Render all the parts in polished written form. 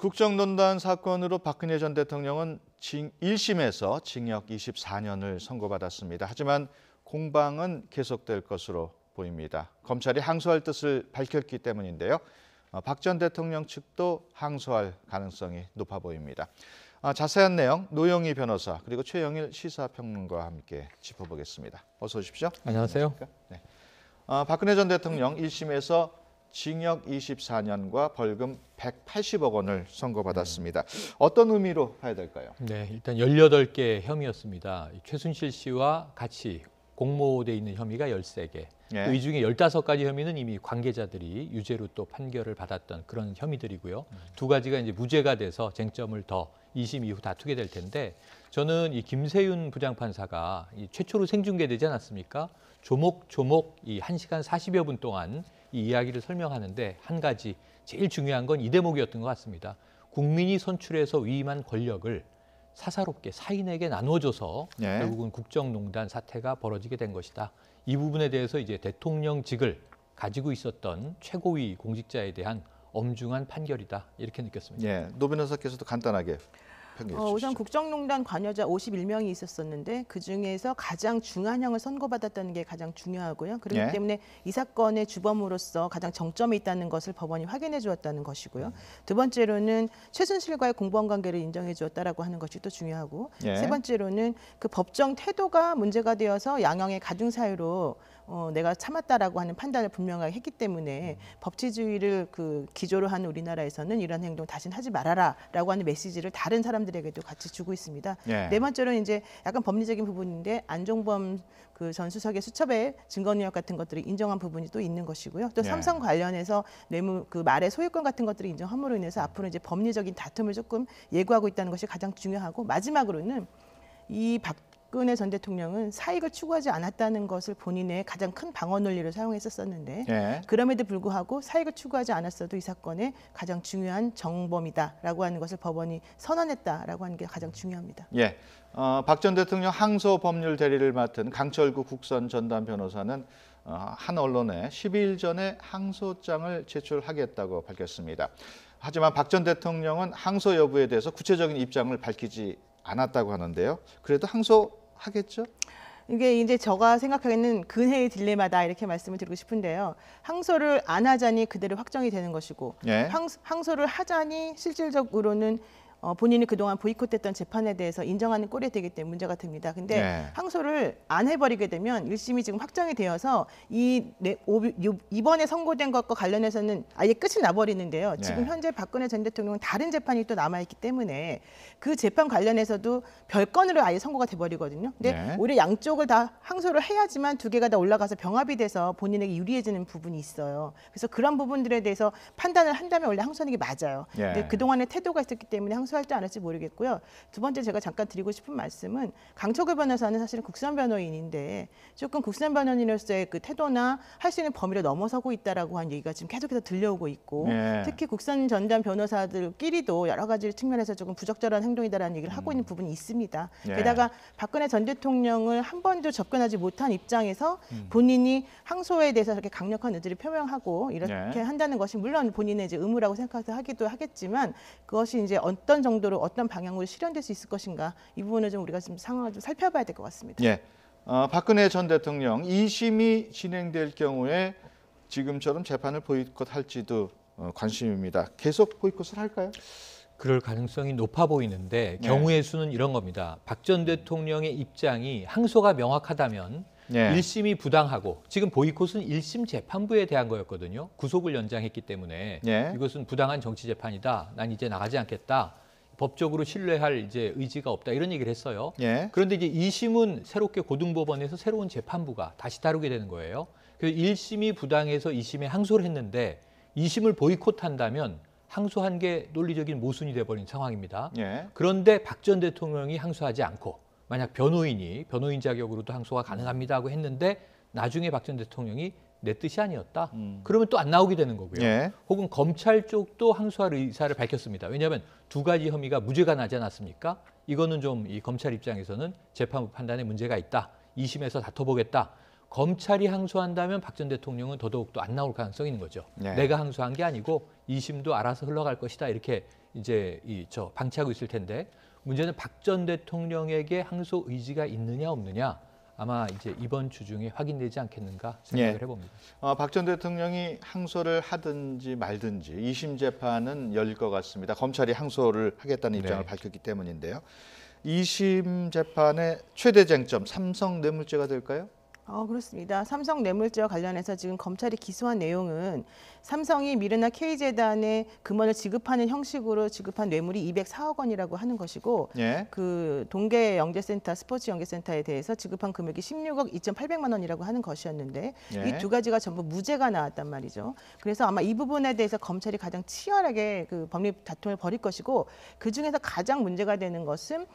국정농단 사건으로 박근혜 전 대통령은 1심에서 징역 24년을 선고받았습니다. 하지만 공방은 계속될 것으로 보입니다. 검찰이 항소할 뜻을 밝혔기 때문인데요. 박 전 대통령 측도 항소할 가능성이 높아 보입니다. 자세한 내용 노영희 변호사 그리고 최영일 시사평론가와 함께 짚어보겠습니다. 어서 오십시오. 안녕하세요. 네. 박근혜 전 대통령 1심에서 징역 24년과 벌금 180억 원을 선고받았습니다. 어떤 의미로 봐야 될까요? 네, 일단 18개 혐의였습니다. 최순실 씨와 같이 공모돼 있는 혐의가 13개. 예. 또 이 중에 15가지 혐의는 이미 관계자들이 유죄로 또 판결을 받았던 그런 혐의들이고요. 두 가지가 이제 무죄가 돼서 쟁점을 더 2심 이후 다투게 될 텐데 저는 이 김세윤 부장판사가 최초로 생중계되지 않았습니까? 조목조목 이 1시간 40여 분 동안 이 이야기를 설명하는데 한 가지 제일 중요한 건 이 대목이었던 것 같습니다. 국민이 선출해서 위임한 권력을 사사롭게 사인에게 나눠줘서 예. 결국은 국정농단 사태가 벌어지게 된 것이다. 이 부분에 대해서 이제 대통령직을 가지고 있었던 최고위 공직자에 대한 엄중한 판결이다. 이렇게 느꼈습니다. 예, 노 변호사께서도 간단하게 평가해 주시죠. 우선 국정농단 관여자 51명이 있었었는데 그중에서 가장 중한형을 선고받았다는 게 가장 중요하고요. 그렇기 예. 때문에 이 사건의 주범으로서 가장 정점에 있다는 것을 법원이 확인해 주었다는 것이고요. 두 번째로는 최순실과의 공범 관계를 인정해 주었다라고 하는 것이 또 중요하고 예. 세 번째로는 그 법정 태도가 문제가 되어서 양형의 가중 사유로 내가 참았다라고 하는 판단을 분명하게 했기 때문에 법치주의를 그 기조로 하는 우리나라에서는 이런 행동 다시는 하지 말아라라고 하는 메시지를 다른 사람들에게도 같이 주고 있습니다. 예. 네 번째로는 이제 약간 법리적인 부분인데 안종범 그 전 수석의 수첩의 증거 능력 같은 것들을 인정한 부분이 또 있는 것이고요. 또 예. 삼성 관련해서 뇌물 그 말의 소유권 같은 것들을 인정함으로 인해서 앞으로 이제 법리적인 다툼을 조금 예고하고 있다는 것이 가장 중요하고 마지막으로는 이 박근혜 전 대통령은 사익을 추구하지 않았다는 것을 본인의 가장 큰 방어 논리를 사용했었는데 예. 그럼에도 불구하고 사익을 추구하지 않았어도 이 사건의 가장 중요한 정범이다라고 하는 것을 법원이 선언했다라고 하는 게 가장 중요합니다. 예. 박 전 대통령 항소 법률 대리를 맡은 강철구 국선 전담 변호사는 한 언론에 10일 전에 항소장을 제출하겠다고 밝혔습니다. 하지만 박 전 대통령은 항소 여부에 대해서 구체적인 입장을 밝히지 않았다고 하는데요. 그래도 항소하겠죠? 이게 이제 제가 생각하기에는 근해의 딜레마다 이렇게 말씀을 드리고 싶은데요. 항소를 안 하자니 그대로 확정이 되는 것이고 예. 항소를 하자니 실질적으로는 본인이 그동안 보이콧했던 재판에 대해서 인정하는 꼴이 되기 때문에 문제가 됩니다. 근데 네. 항소를 안 해버리게 되면 1심이 지금 확정이 되어서 이번에 선고된 것과 관련해서는 아예 끝이 나버리는데요. 지금 네. 현재 박근혜 전 대통령은 다른 재판이 또 남아있기 때문에 그 재판 관련해서도 별건으로 아예 선고가 돼버리거든요. 근데 네. 오히려 양쪽을 다 항소를 해야지만 두 개가 다 올라가서 병합이 돼서 본인에게 유리해지는 부분이 있어요. 그래서 그런 부분들에 대해서 판단을 한다면 원래 항소하는 게 맞아요. 예. 근데 그동안의 태도가 있었기 때문에 항소할지 안 할지 모르겠고요. 두 번째 제가 잠깐 드리고 싶은 말씀은 강철구 변호사는 사실은 국선 변호인인데 조금 국선 변호인으로서의 그 태도나 할 수 있는 범위를 넘어서고 있다라고 하는 얘기가 지금 계속해서 들려오고 있고 예. 특히 국선 전담 변호사들끼리도 여러 가지 측면에서 조금 부적절한 행동이다라는 얘기를 하고 있는 부분이 있습니다. 예. 게다가 박근혜 전 대통령을 한 번도 접근하지 못한 입장에서 본인이 항소에 대해서 그렇게 강력한 의지를 표명하고 이렇게 예. 한다는 것이 물론 본인의 이제 의무라고 생각해서 하기도 하겠지만 그것이 이제 어떤 정도로 어떤 방향으로 실현될 수 있을 것인가 이 부분을 좀 우리가 좀 상황을 좀 살펴봐야 될 것 같습니다. 예. 박근혜 전 대통령 2심이 진행될 경우에 지금처럼 재판을 보이콧할지도 관심입니다. 계속 보이콧을 할까요? 그럴 가능성이 높아 보이는데 경우의 수는 이런 겁니다. 박 전 대통령의 입장이 항소가 명확하다면 예. 1심이 부당하고 지금 보이콧은 1심 재판부에 대한 거였거든요. 구속을 연장했기 때문에 예. 이것은 부당한 정치 재판이다. 난 이제 나가지 않겠다. 법적으로 신뢰할 이제 의지가 없다. 이런 얘기를 했어요. 예. 그런데 이제 2심은 새롭게 고등법원에서 새로운 재판부가 다시 다루게 되는 거예요. 그래서 1심이 부당해서 2심에 항소를 했는데 2심을 보이콧한다면 항소한 게 논리적인 모순이 돼버린 상황입니다. 예. 그런데 박 전 대통령이 항소하지 않고 만약 변호인이 변호인 자격으로도 항소가 가능합니다 하고 했는데 나중에 박 전 대통령이 내 뜻이 아니었다. 그러면 또 안 나오게 되는 거고요. 예. 혹은 검찰 쪽도 항소할 의사를 밝혔습니다. 왜냐하면 두 가지 혐의가 무죄가 나지 않았습니까? 이거는 좀 이 검찰 입장에서는 재판부 판단에 문제가 있다. 2심에서 다퉈보겠다. 검찰이 항소한다면 박 전 대통령은 더더욱 또 안 나올 가능성이 있는 거죠. 네. 내가 항소한 게 아니고 2심도 알아서 흘러갈 것이다. 이렇게 이제 방치하고 있을 텐데 문제는 박 전 대통령에게 항소 의지가 있느냐 없느냐 아마 이제 이번 주 중에 확인되지 않겠는가 생각을 해봅니다. 박 전 대통령이 항소를 하든지 말든지 2심 재판은 열릴 것 같습니다. 검찰이 항소를 하겠다는 입장을 밝혔기 때문인데요. 2심 재판의 최대 쟁점 삼성 뇌물죄가 될까요? 그렇습니다. 삼성 뇌물죄와 관련해서 지금 검찰이 기소한 내용은 삼성이 미르나 K재단에 금원을 지급하는 형식으로 지급한 뇌물이 204억 원이라고 하는 것이고 예. 그 동계 영재센터, 스포츠 영재센터에 대해서 지급한 금액이 16억 2,800만 원이라고 하는 것이었는데 예. 이 두 가지가 전부 무죄가 나왔단 말이죠. 그래서 아마 이 부분에 대해서 검찰이 가장 치열하게 그 법리 다툼을 벌일 것이고 그중에서 가장 문제가 되는 것은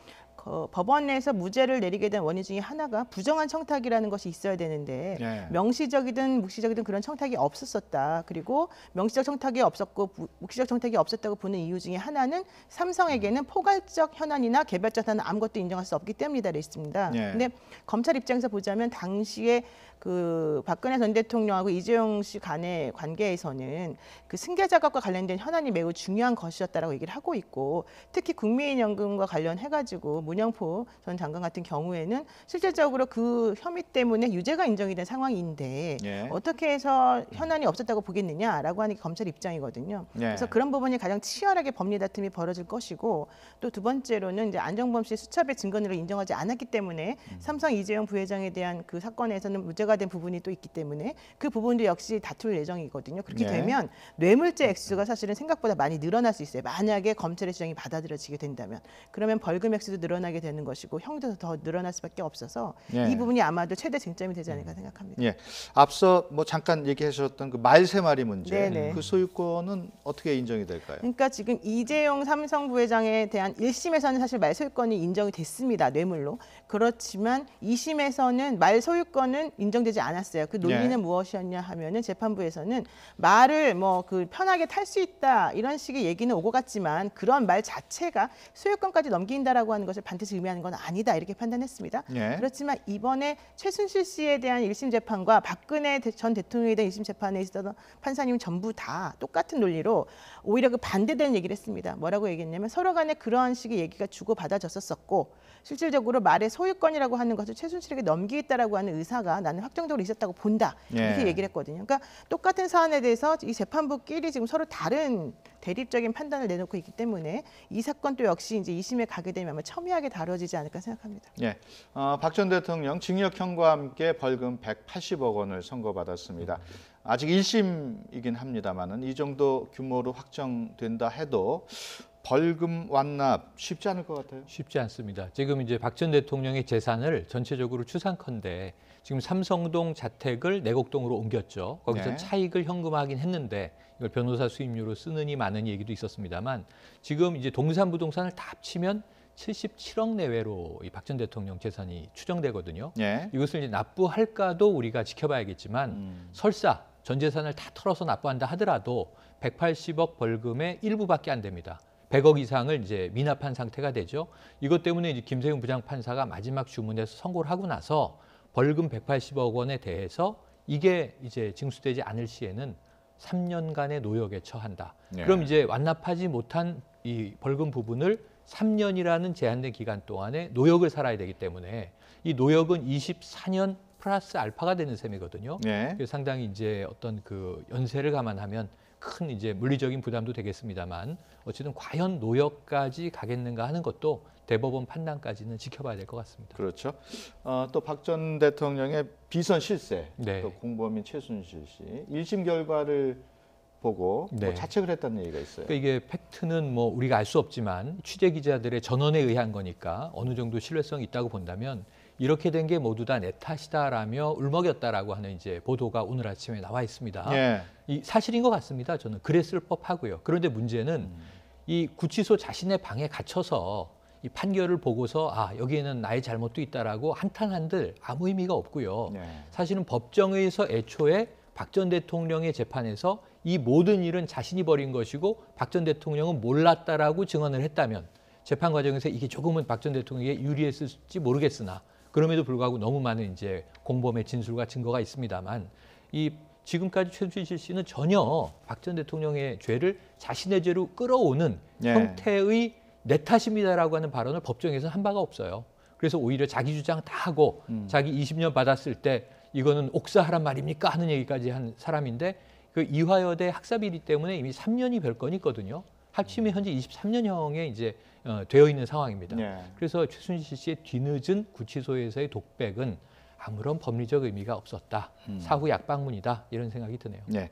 법원에서 무죄를 내리게 된 원인 중에 하나가 부정한 청탁이라는 것이 있어야 되는데 예. 명시적이든 묵시적이든 그런 청탁이 없었었다. 그리고 명시적 청탁이 없었고 묵시적 청탁이 없었다고 보는 이유 중에 하나는 삼성에게는 포괄적 현안이나 개별적 현안 아무것도 인정할 수 없기 때문이다 있습니다. 예. 근데 검찰 입장에서 보자면 당시에 그 박근혜 전 대통령하고 이재용 씨 간의 관계에서는 그 승계 작업과 관련된 현안이 매우 중요한 것이었다라고 얘기를 하고 있고 특히 국민연금과 관련해가지고 문영포 전 장관 같은 경우에는 실질적으로 그 혐의 때문에 유죄가 인정이 된 상황인데 예. 어떻게 해서 현안이 없었다고 보겠느냐라고 하는 게 검찰 입장이거든요. 예. 그래서 그런 부분이 가장 치열하게 법리 다툼이 벌어질 것이고 또 두 번째로는 이제 안정범 씨 수첩의 증거를 인정하지 않았기 때문에 삼성 이재용 부회장에 대한 그 사건에서는 무죄가 된 부분이 또 있기 때문에 그 부분도 역시 다툴 예정이거든요. 그렇게 예. 되면 뇌물죄 액수가 사실은 생각보다 많이 늘어날 수 있어요. 만약에 검찰의 주장이 받아들여지게 된다면 그러면 벌금 액수도 늘어나게 되는 것이고 형도 더 늘어날 수밖에 없어서 예. 이 부분이 아마도 최대 쟁점이 되지 않을까 생각합니다. 예. 앞서 뭐 잠깐 얘기하셨던 그 말 세 마리 문제, 네네. 그 소유권은 어떻게 인정이 될까요? 그러니까 지금 이재용 삼성 부회장에 대한 1심에서는 사실 말 소유권이 인정이 됐습니다. 뇌물로. 그렇지만 2심에서는 말 소유권은 인정되지 않았어요. 그 논리는 네. 무엇이었냐 하면은 재판부에서는 말을 뭐 그 편하게 탈 수 있다 이런 식의 얘기는 오고 갔지만 그런 말 자체가 소유권까지 넘긴다라고 하는 것을 반드시 의미하는 건 아니다 이렇게 판단했습니다. 예. 그렇지만 이번에 최순실 씨에 대한 1심 재판과 박근혜 전 대통령에 대한 2심 재판에 있어서 판사님은 전부 다 똑같은 논리로 오히려 그 반대되는 얘기를 했습니다. 뭐라고 얘기했냐면 서로 간에 그러한 식의 얘기가 주고받아졌었고 실질적으로 말의 소유권이라고 하는 것을 최순실에게 넘기겠다라고 하는 의사가 나는 확정적으로 있었다고 본다. 이렇게 예. 얘기를 했거든요. 그러니까 똑같은 사안에 대해서 이 재판부끼리 지금 서로 다른 대립적인 판단을 내놓고 있기 때문에 이 사건도 역시 이제 2심에 가게 되면 아마 첨예하게 다뤄지지 않을까 생각합니다. 예. 박 전 대통령 징역형과 함께 벌금 180억 원을 선고받았습니다. 아직 1심이긴 합니다만은 이 정도 규모로 확정된다 해도 벌금 완납 쉽지 않을 것 같아요. 쉽지 않습니다. 지금 이제 박 전 대통령의 재산을 전체적으로 추산컨대 지금 삼성동 자택을 내곡동으로 옮겼죠. 거기서 네. 차익을 현금화하긴 했는데 이걸 변호사 수임료로 쓰느니 마느니 얘기도 있었습니다만 지금 이제 동산 부동산을 다 합치면 77억 내외로 이 박 전 대통령 재산이 추정되거든요. 예. 이것을 이제 납부할까도 우리가 지켜봐야겠지만 설사 전 재산을 다 털어서 납부한다 하더라도 180억 벌금의 일부밖에 안 됩니다. 100억 이상을 이제 미납한 상태가 되죠. 이것 때문에 이제 김세윤 부장판사가 마지막 주문에서 선고를 하고 나서 벌금 180억 원에 대해서 이게 이제 징수되지 않을 시에는 3년간의 노역에 처한다. 네. 그럼 이제 완납하지 못한 이 벌금 부분을 3년이라는 제한된 기간 동안에 노역을 살아야 되기 때문에 이 노역은 24년 플러스 알파가 되는 셈이거든요. 예. 그래서 상당히 이제 어떤 그 연세를 감안하면 큰 이제 물리적인 부담도 되겠습니다만 어쨌든 과연 노역까지 가겠는가 하는 것도 대법원 판단까지는 지켜봐야 될 것 같습니다. 그렇죠. 또 박 전 대통령의 비선 실세, 네. 또 공범인 최순실 씨 1심 결과를 보고 네. 뭐 자책을 했다는 얘기가 있어요. 그러니까 이게 팩트는 뭐 우리가 알 수 없지만 취재 기자들의 전언에 의한 거니까 어느 정도 신뢰성이 있다고 본다면 이렇게 된 게 모두 다 내 탓이다라며 울먹였다라고 하는 이제 보도가 오늘 아침에 나와 있습니다. 예. 이 사실인 것 같습니다. 저는 그랬을 법하고요. 그런데 문제는 이 구치소 자신의 방에 갇혀서 이 판결을 보고서 아 여기에는 나의 잘못도 있다라고 한탄한들 아무 의미가 없고요. 네. 사실은 법정에서 애초에 박 전 대통령의 재판에서 이 모든 일은 자신이 벌인 것이고 박 전 대통령은 몰랐다라고 증언을 했다면 재판 과정에서 이게 조금은 박 전 대통령에게 유리했을지 모르겠으나 그럼에도 불구하고 너무 많은 이제 공범의 진술과 증거가 있습니다만 이 지금까지 최순실 씨는 전혀 박 전 대통령의 죄를 자신의 죄로 끌어오는 예. 형태의 내 탓입니다라고 하는 발언을 법정에서 한 바가 없어요. 그래서 오히려 자기 주장 다 하고 자기 20년 받았을 때 이거는 옥사하란 말입니까 하는 얘기까지 한 사람인데 그 이화여대 학사 비리 때문에 이미 3년이 별건이 있거든요. 합치면 현재 23년형에 이제 되어 있는 상황입니다. 예. 그래서 최순실 씨의 뒤늦은 구치소에서의 독백은 아무런 법리적 의미가 없었다. 사후 약방문이다. 이런 생각이 드네요. 네.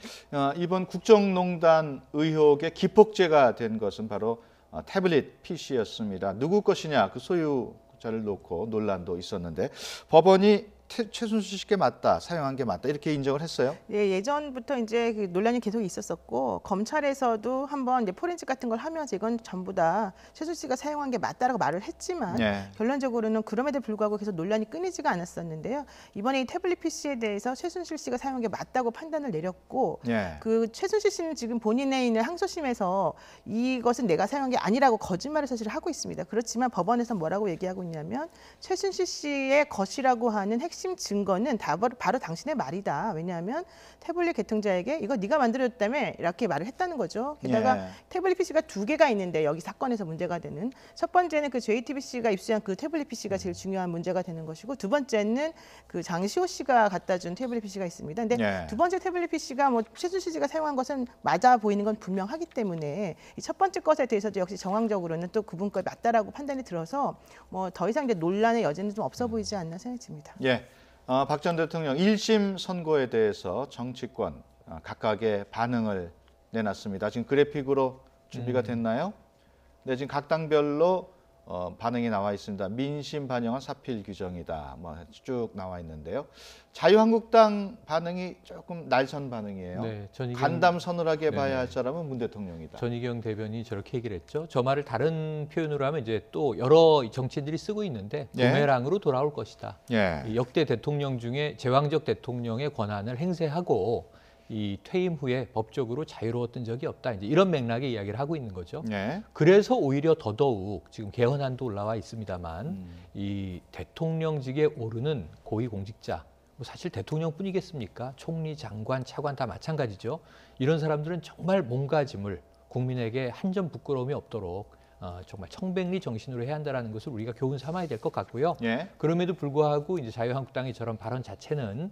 이번 국정농단 의혹의 기폭제가 된 것은 바로 태블릿 PC였습니다. 누구 것이냐 그 소유자를 놓고 논란도 있었는데 법원이 최순실 씨께 맞다, 사용한 게 맞다 이렇게 인정을 했어요. 예, 예전부터 이제 그 논란이 계속 있었었고 검찰에서도 한번 이제 포렌식 같은 걸 하면서 이건 전부 다 최순실 씨가 사용한 게 맞다라고 말을 했지만 네. 결론적으로는 그럼에도 불구하고 계속 논란이 끊이지가 않았었는데요. 이번에 이 태블릿 PC에 대해서 최순실 씨가 사용한 게 맞다고 판단을 내렸고 네. 그 최순실 씨는 지금 본인의 있는 항소심에서 이것은 내가 사용한 게 아니라고 거짓말을 사실 하고 있습니다. 그렇지만 법원에서 뭐라고 얘기하고 있냐면 최순실 씨의 것이라고 하는 핵심 증거는 다 바로 당신의 말이다. 왜냐하면 태블릿 개통자에게 이거 네가 만들었다며 이렇게 말을 했다는 거죠. 게다가 예. 태블릿 PC가 2개가 있는데 여기 사건에서 문제가 되는 첫 번째는 그 JTBC가 입수한 그 태블릿 PC가 제일 중요한 문제가 되는 것이고 두 번째는 그 장시호 씨가 갖다 준 태블릿 PC가 있습니다. 근데 예. 두 번째 태블릿 PC가 뭐 최순실 씨가 사용한 것은 맞아 보이는 건 분명하기 때문에 이 첫 번째 것에 대해서도 역시 정황적으로는 또 그분 거 맞다라고 판단이 들어서 뭐 더 이상 이제 논란의 여지는 좀 없어 보이지 않나 생각이 듭니다. 예. 박 전 대통령 1심 선고에 대해서 정치권 각각의 반응을 내놨습니다. 지금 그래픽으로 준비가 됐나요? 네, 지금 각 당별로 반응이 나와 있습니다. 민심 반영한 사필 규정이다. 뭐 쭉 나와 있는데요. 자유한국당 반응이 조금 날선 반응이에요. 네, 간담 서늘하게 네네. 봐야 할 사람은 문 대통령이다. 전희경 대변인이 저렇게 얘기를 했죠. 저 말을 다른 표현으로 하면 이제 또 여러 정치인들이 쓰고 있는데 예. 부메랑으로 돌아올 것이다. 예. 이 역대 대통령 중에 제왕적 대통령의 권한을 행사하고 이 퇴임 후에 법적으로 자유로웠던 적이 없다. 이제 이런 맥락의 이야기를 하고 있는 거죠. 예. 그래서 오히려 더더욱 지금 개헌안도 올라와 있습니다만 이 대통령직에 오르는 고위공직자, 뭐 사실 대통령뿐이겠습니까? 총리, 장관, 차관 다 마찬가지죠. 이런 사람들은 정말 몸가짐을 국민에게 한 점 부끄러움이 없도록 정말 청백리 정신으로 해야 한다는 것을 우리가 교훈 삼아야 될 것 같고요. 예. 그럼에도 불구하고 이제 자유한국당의 저런 발언 자체는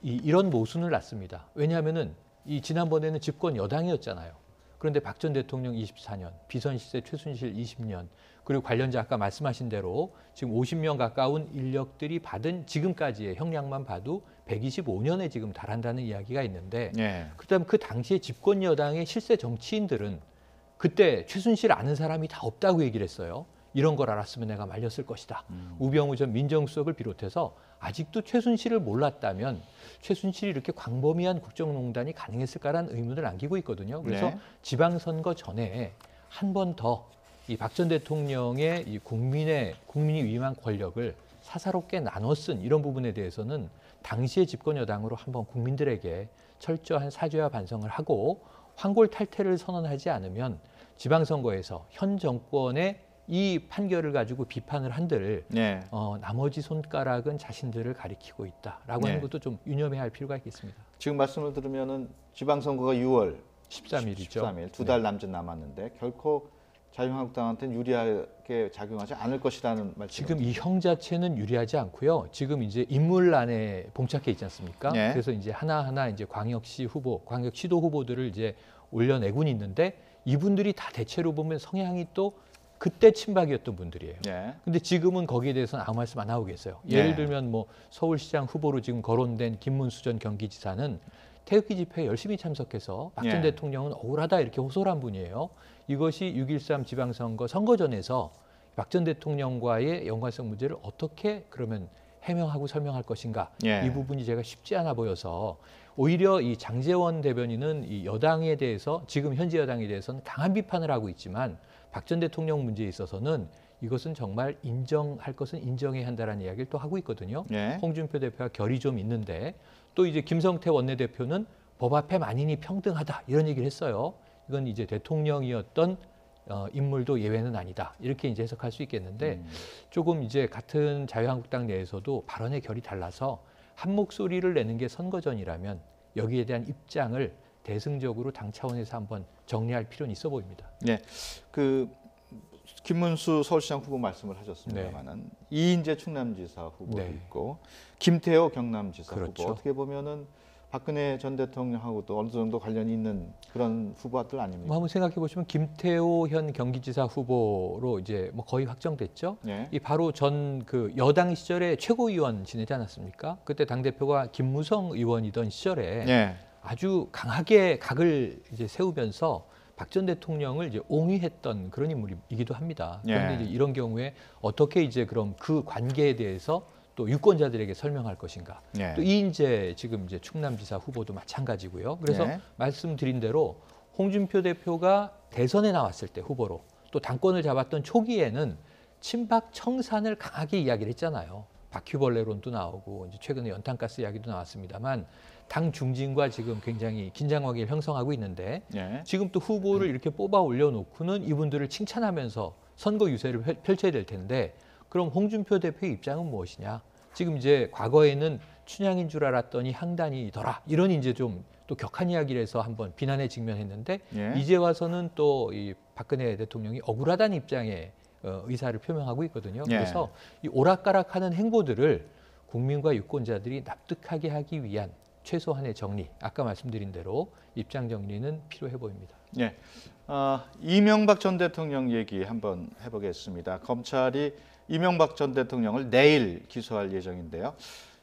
이런 모순을 낳습니다. 왜냐하면은 이 지난번에는 집권 여당이었잖아요. 그런데 박 전 대통령 24년, 비선 실세 최순실 20년, 그리고 관련자 아까 말씀하신 대로 지금 50명 가까운 인력들이 받은 지금까지의 형량만 봐도 125년에 지금 달한다는 이야기가 있는데 예. 그다음 그 당시에 집권 여당의 실세 정치인들은 그때 최순실 아는 사람이 다 없다고 얘기를 했어요. 이런 걸 알았으면 내가 말렸을 것이다. 우병우 전 민정수석을 비롯해서 아직도 최순실을 몰랐다면 최순실이 이렇게 광범위한 국정농단이 가능했을까라는 의문을 안기고 있거든요. 그래서 네. 지방선거 전에 한 번 더 이 박 전 대통령의 이 국민이 위임한 권력을 사사롭게 나눠 쓴 이런 부분에 대해서는 당시의 집권 여당으로 한번 국민들에게 철저한 사죄와 반성을 하고 황골탈퇴를 선언하지 않으면 지방선거에서 현 정권의 이 판결을 가지고 비판을 한들 예. 나머지 손가락은 자신들을 가리키고 있다라고 네. 하는 것도 좀 유념해야 할 필요가 있겠습니다. 지금 말씀을 들으면은 지방선거가 6월 13일이죠. 13일 두 달 남짓 남았는데 결코 자유한국당한테는 유리하게 작용하지 않을 것이라는 말씀. 지금 이 형 자체는 유리하지 않고요. 지금 이제 인물란에 봉착해 있지 않습니까? 네. 그래서 이제 하나하나 이제 광역시도 후보들을 이제 올려내곤 있는데 이분들이 다 대체로 보면 성향이 또 그때 친박이었던 분들이에요. 예. 근데 지금은 거기에 대해서는 아무 말씀 안 하고겠어요. 네. 예를 들면 뭐 서울시장 후보로 지금 거론된 김문수 전 경기지사는 태극기 집회에 열심히 참석해서 박 전 예. 대통령은 억울하다 이렇게 호소를 한 분이에요. 이것이 6.13 지방선거 선거전에서 박 전 대통령과의 연관성 문제를 어떻게 그러면 해명하고 설명할 것인가. 예. 이 부분이 제가 쉽지 않아 보여서 오히려 이 장제원 대변인은 이 여당에 대해서 지금 현재 여당에 대해서는 강한 비판을 하고 있지만 박 전 대통령 문제에 있어서는 이것은 정말 인정할 것은 인정해야 한다는 이야기를 또 하고 있거든요. 예. 홍준표 대표와 결이 좀 있는데 또 이제 김성태 원내대표는 법 앞에 만인이 평등하다 이런 얘기를 했어요. 이건 이제 대통령이었던 인물도 예외는 아니다. 이렇게 이제 해석할 수 있겠는데 조금 이제 같은 자유한국당 내에서도 발언의 결이 달라서 한 목소리를 내는 게 선거전이라면 여기에 대한 입장을 대승적으로 당 차원에서 한번 정리할 필요는 있어 보입니다. 네, 그 김문수 서울시장 후보 말씀을 하셨습니다만은 이인재 충남지사 후보도 네. 있고 김태호 경남지사 그렇죠. 후보 어떻게 보면은 박근혜 전 대통령하고도 어느 정도 관련이 있는 그런 후보들 아닙니까? 한번 생각해 보시면 김태호 현 경기지사 후보로 이제 뭐 거의 확정됐죠. 네. 이 바로 전 그 여당 시절에 최고위원 지내지 않았습니까? 그때 당 대표가 김무성 의원이던 시절에 네. 아주 강하게 각을 이제 세우면서 박 전 대통령을 이제 옹위했던 그런 인물이기도 합니다. 그런데 예. 이제 이런 경우에 어떻게 이제 그럼 그 관계에 대해서 또 유권자들에게 설명할 것인가? 네. 또 이인재 지금 이제 충남지사 후보도 마찬가지고요. 그래서 네. 말씀드린 대로 홍준표 대표가 대선에 나왔을 때 후보로 또 당권을 잡았던 초기에는 친박 청산을 강하게 이야기를 했잖아요. 바퀴벌레론도 나오고 이제 최근에 연탄가스 이야기도 나왔습니다만 당 중진과 지금 굉장히 긴장 관계를 형성하고 있는데 네. 지금 또 후보를 이렇게 뽑아 올려놓고는 이분들을 칭찬하면서 선거 유세를 펼쳐야 될 텐데 그럼 홍준표 대표의 입장은 무엇이냐? 지금 이제 과거에는 춘향인 줄 알았더니 향단이더라 이런 이제 좀 또 격한 이야기를 해서 한번 비난에 직면했는데 예. 이제 와서는 또 이 박근혜 대통령이 억울하다는 입장에 의사를 표명하고 있거든요. 예. 그래서 이 오락가락하는 행보들을 국민과 유권자들이 납득하게 하기 위한 최소한의 정리, 아까 말씀드린 대로 입장 정리는 필요해 보입니다. 네, 이명박 전 대통령 얘기 한번 해보겠습니다. 검찰이 이명박 전 대통령을 내일 기소할 예정인데요.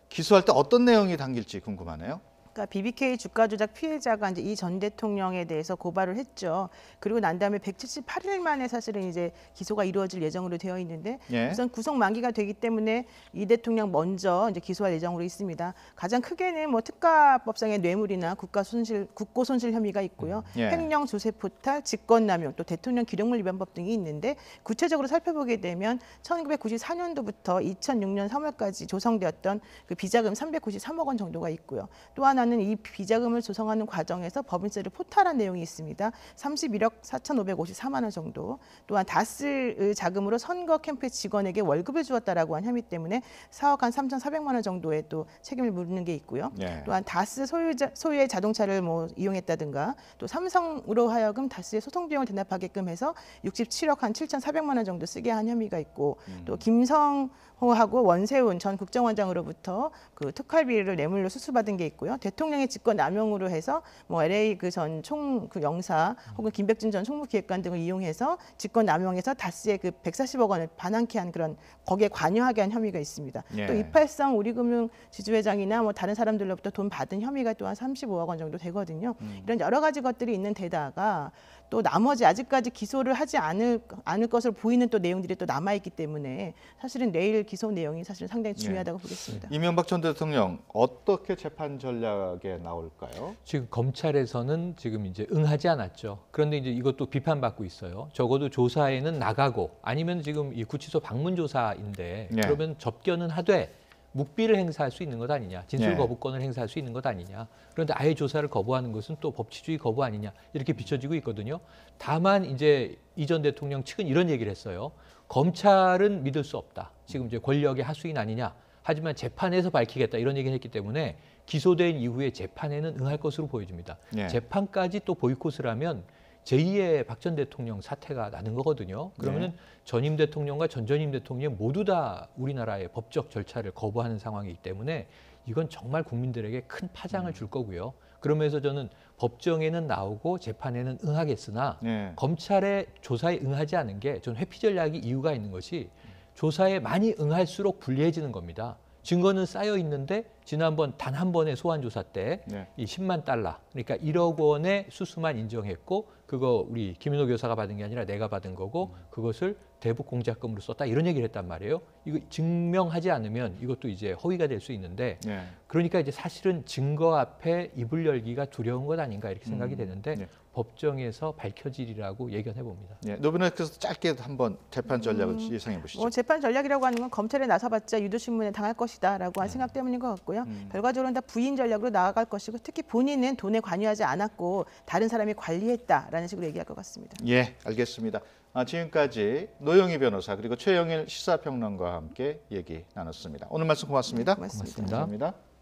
기소할 때 어떤 내용이 담길지 궁금하네요. 그러니까 BBK 주가 조작 피해자가 이제 이 전 대통령에 대해서 고발을 했죠. 그리고 난 다음에 178일 만에 사실은 이제 기소가 이루어질 예정으로 되어 있는데 예. 우선 구속 만기가 되기 때문에 이 대통령 먼저 이제 기소할 예정으로 있습니다. 가장 크게는 뭐 특가법상의 뇌물이나 국고 손실 혐의가 있고요. 예. 횡령, 조세 포탈, 직권남용, 또 대통령 기록물 위반법 등이 있는데 구체적으로 살펴보게 되면 1994년도부터 2006년 3월까지 조성되었던 그 비자금 393억 원 정도가 있고요. 또 하나는 이 비자금을 조성하는 과정에서 법인세를 포탈한 내용이 있습니다. 31억 4,554만 원 정도. 또한 다스 자금으로 선거 캠프 직원에게 월급을 주었다라고 한 혐의 때문에 4억 한 3,400만 원 정도의 또 책임을 묻는 게 있고요. 예. 또한 다스 소유의 자동차를 뭐 이용했다든가 또 삼성으로 하여금 다스의 소송 비용을 대납하게끔 해서 67억 한 7,400만 원 정도 쓰게 한 혐의가 있고 또 김성호하고 원세훈 전 국정원장으로부터 그 특활비를 뇌물로 수수받은 게 있고요. 대통령의 직권 남용으로 해서 뭐 LA 그 전 총 그 영사 혹은 김백준 전 총무기획관 등을 이용해서 직권 남용해서 다스의 그 140억 원을 반환케 한 그런 거기에 관여하게 한 혐의가 있습니다. 예. 또 이팔성 우리금융 지주회장이나 뭐 다른 사람들로부터 돈 받은 혐의가 또한 35억 원 정도 되거든요. 이런 여러 가지 것들이 있는 데다가 또 나머지 아직까지 기소를 하지 않을 것으로 보이는 또 내용들이 또 남아 있기 때문에 사실은 내일 기소 내용이 사실 상당히 중요하다고 보겠습니다. 이명박 전 대통령 어떻게 재판 전략에 나올까요? 지금 검찰에서는 지금 이제 응하지 않았죠. 그런데 이제 이것도 비판받고 있어요. 적어도 조사에는 나가고 아니면 지금 이 구치소 방문 조사인데 예. 그러면 접견은 하되 묵비를 행사할 수 있는 것 아니냐, 진술 예. 거부권을 행사할 수 있는 것 아니냐. 그런데 아예 조사를 거부하는 것은 또 법치주의 거부 아니냐 이렇게 비춰지고 있거든요. 다만 이제 이 전 대통령 측은 이런 얘기를 했어요. 검찰은 믿을 수 없다. 지금 이제 권력의 하수인 아니냐. 하지만 재판에서 밝히겠다 이런 얘기를 했기 때문에 기소된 이후에 재판에는 응할 것으로 보여집니다. 예. 재판까지 또 보이콧을 하면 제2의 박 전 대통령 사태가 나는 거거든요. 그러면은 네. 전임 대통령과 전전임 대통령 모두 다 우리나라의 법적 절차를 거부하는 상황이기 때문에 이건 정말 국민들에게 큰 파장을 줄 거고요. 그러면서 저는 법정에는 나오고 재판에는 응하겠으나 네. 검찰의 조사에 응하지 않은 게 전 회피 전략이 이유가 있는 것이 조사에 많이 응할수록 불리해지는 겁니다. 증거는 쌓여 있는데 지난번 단 한 번의 소환 조사 때 네. 이 10만 달러 그러니까 1억 원의 수수만 인정했고 그거 우리 김인호 교사가 받은 게 아니라 내가 받은 거고 그것을 대북 공작금으로 썼다 이런 얘기를 했단 말이에요. 이거 증명하지 않으면 이것도 이제 허위가 될 수 있는데 네. 그러니까 이제 사실은 증거 앞에 입을 열기가 두려운 것 아닌가 이렇게 생각이 되는데 네. 법정에서 밝혀지리라고 예견해 봅니다. 네. 노변호께서 짧게 한번 재판 전략을 예상해 보시죠. 재판 전략이라고 하는 건 검찰에 나서봤자 유도신문에 당할 것이다라고 한 생각 때문인 것 같고요. 결과적으로는 다 부인 전략으로 나아갈 것이고 특히 본인은 돈에 관여하지 않았고 다른 사람이 관리했다라는 식으로 얘기할 것 같습니다. 예, 알겠습니다. 지금까지 노영희 변호사 그리고 최영일 시사평론가와 함께 얘기 나눴습니다. 오늘 말씀 고맙습니다. 고맙습니다. 고맙습니다. 감사합니다.